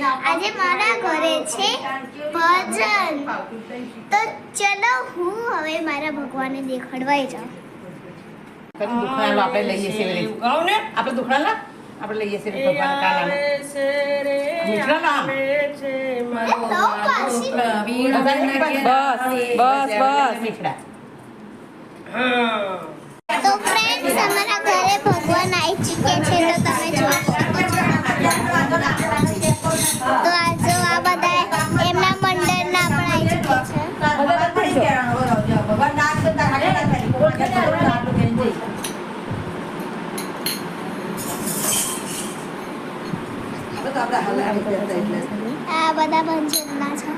આજે મારા ઘરે છે ભજન, તો ચલો હું હવે મારા ભગવાનને દેખાડવા જાઉં. દુખણાલો આપણે લઈએ છીએ આપણે દુખણાલા આપણે લઈએ છીએ ભગવાન કાના મીઠડા બસ મીઠડા. તો ફ્રેન્ડ્સ અમારા ઘરે ભગવાન આવી ચૂક્યા છે, તો તમે જોઈ શકો છો. તો આજે આ બધા એમના મંડળના પણ આવી ચૂક્યા છે. આ બધા ભજનના છે.